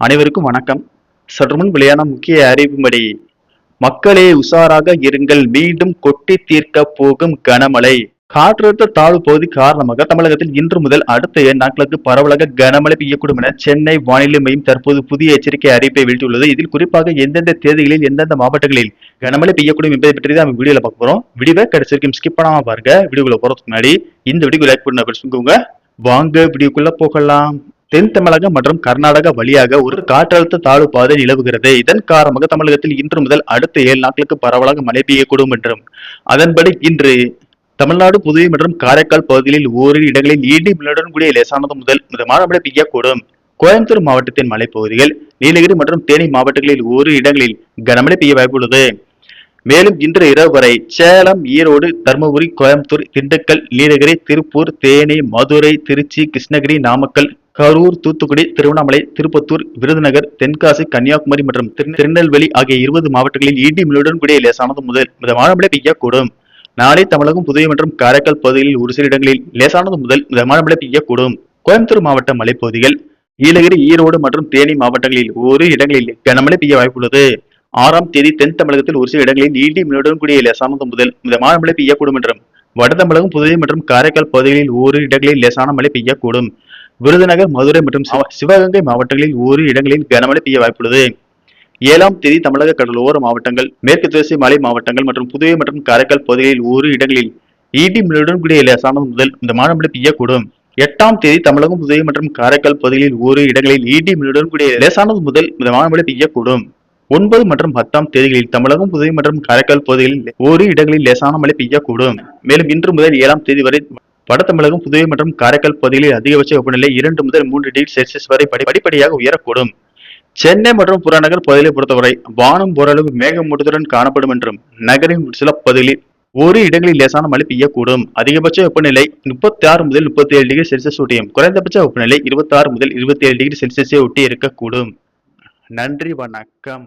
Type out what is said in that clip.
அனைவருக்கும் வணக்கம். சற்று முன் வெளியான முக்கிய அறிவிப்பும்படி, மக்களே உஷாராக இருங்கள், மீண்டும் கொட்டி தீர்க்க போகும் கனமழை. காற்றழுத்த தாழ்வு பகுதி காரணமாக தமிழகத்தில் இன்று முதல் அடுத்த 7 நாட்களுக்கு பரவலாக கனமழை பெய்யக்கூடும் என சென்னை வானிலை மையம் தற்போது புதிய எச்சரிக்கை அறிவிப்பை வெளியிட்டுள்ளது. இதில் குறிப்பாக எந்தெந்த தேதிகளில் எந்தெந்த மாவட்டங்களில் கனமழை பெய்யக்கூடும் என்பதை பற்றி தான் நம்ம வீடியோல பார்க்க போறோம். வீடியோவை கடைசி வரைக்கும் ஸ்கிப் பண்ணாம பாருங்க. வீடியோக்குள்ள போறதுக்கு முன்னாடி இந்த வீடியோ லைக் பண்ண வச்சுக்கோங்க. வாங்க வீடியோக்குள்ள போகலாம். தென் தமிழகம் மற்றும் கர்நாடகா வழியாக ஒரு காற்றழுத்த தாழ்வு பாதை நிலவுகிறது. இதன் காரணமாக தமிழகத்தில் இன்று முதல் அடுத்த 7 நாட்களுக்கு பரவலாக மழை பெய்யக்கூடும் என்றும், அதன்படி இன்று தமிழ்நாடு, புதுவை மற்றும் காரைக்கால் பகுதிகளில் ஓரிரு இடங்களில் இடி மின்னலுடன் கூடிய லேசானது முதல் மிதமான மழை பெய்யக்கூடும். கோயம்புத்தூர் மாவட்டத்தின் மலைப்பகுதிகள், நீலகிரி மற்றும் தேனி மாவட்டங்களில் ஓரிரு இடங்களில் கனமழை பெய்ய வாய்ப்புள்ளது. மேலும் இன்று இரவு வரை சேலம், ஈரோடு, தருமபுரி, கோயம்புத்தூர், திண்டுக்கல், நீலகிரி, திருப்பூர், தேனி, மதுரை, திருச்சி, கிருஷ்ணகிரி, நாமக்கல், கரூர், தூத்துக்குடி, திருவண்ணாமலை, திருப்பத்தூர், விருதுநகர், தென்காசி, கன்னியாகுமரி மற்றும் திருநெல்வேலி ஆகிய 20 மாவட்டங்களில் இடி மின்னலுடன் கூடிய லேசானது முதல் மிதமான மழை பெய்யக்கூடும். நாளை தமிழகம், புதுவை மற்றும் காரைக்கால் பகுதிகளில் ஒரு சில இடங்களில் லேசானது முதல் மிதமான மழை பெய்யக்கூடும். கோயம்புத்தூர் மாவட்ட மலைப்பகுதிகள், நீலகிரி, ஈரோடு மற்றும் தேனி மாவட்டங்களில் ஒரு இடங்களில் கனமழை பெய்ய வாய்ப்புள்ளது. 6ஆம் தேதி தென் தமிழகத்தில் ஒரு சில இடங்களில் இடி மின்னலுடன் கூடிய லேசானது முதல் மிதமான மழை பெய்யக்கூடும் என்றும், வட தமிழகம், புதுவை மற்றும் காரைக்கால் பகுதிகளில் ஓரிரு இடங்களில் லேசான மழை பெய்யக்கூடும். விருதுநகர், மதுரை மற்றும் சிவகங்கை மாவட்டங்களில் ஓரிரு இடங்களில் கனமழை பெய்ய வாய்ப்புள்ளது. 7ஆம் தேதி தமிழக கடலோர மாவட்டங்கள், மேற்கு தொடர்ச்சி மலை மாவட்டங்கள் மற்றும் புதுவை மற்றும் காரைக்கால் பகுதிகளில் ஓரிரு இடங்களில் இடி மின்னலுடன் கூடிய லேசானது முதல் மிதமான மழை பெய்யக்கூடும். 8ஆம் தேதி தமிழகம், புதுவை மற்றும் காரைக்கால் பகுதிகளில் ஓரிரு இடங்களில் இடி மின்னலுடன் கூடிய லேசானது முதல் மிதமான மழை பெய்யக்கூடும். 9 மற்றும் 10ஆம் தேதிகளில் தமிழகம், புதுவை மற்றும் காரைக்கால் பகுதிகளில் ஓரிரு இடங்களில் லேசான மழை பெய்யக்கூடும். மேலும் இன்று முதல் 7ஆம் தேதி வரை வட தமிழகம், புதுவை மற்றும் காரைக்கால் பகுதிகளில் அதிகபட்ச வெப்பநிலை 2 முதல் 3 டிகிரி செல்சியஸ் வரை படிப்படியாக உயரக்கூடும். சென்னை மற்றும் புறநகர் பகுதிகளை பொறுத்தவரை வானம் ஓரளவு மேகமூட்டத்துடன் காணப்படும் என்றும், நகரின் சில பகுதிகளில் ஓரிரு இடங்களில் லேசான மழை பெய்யக்கூடும். அதிகபட்ச வெப்பநிலை 36 முதல் 37 டிகிரி செல்சியஸ் ஒட்டியும், குறைந்தபட்ச வெப்பநிலை 26 முதல் 27 டிகிரி செல்சியஸை ஒட்டி இருக்கக்கூடும். நன்றி, வணக்கம்.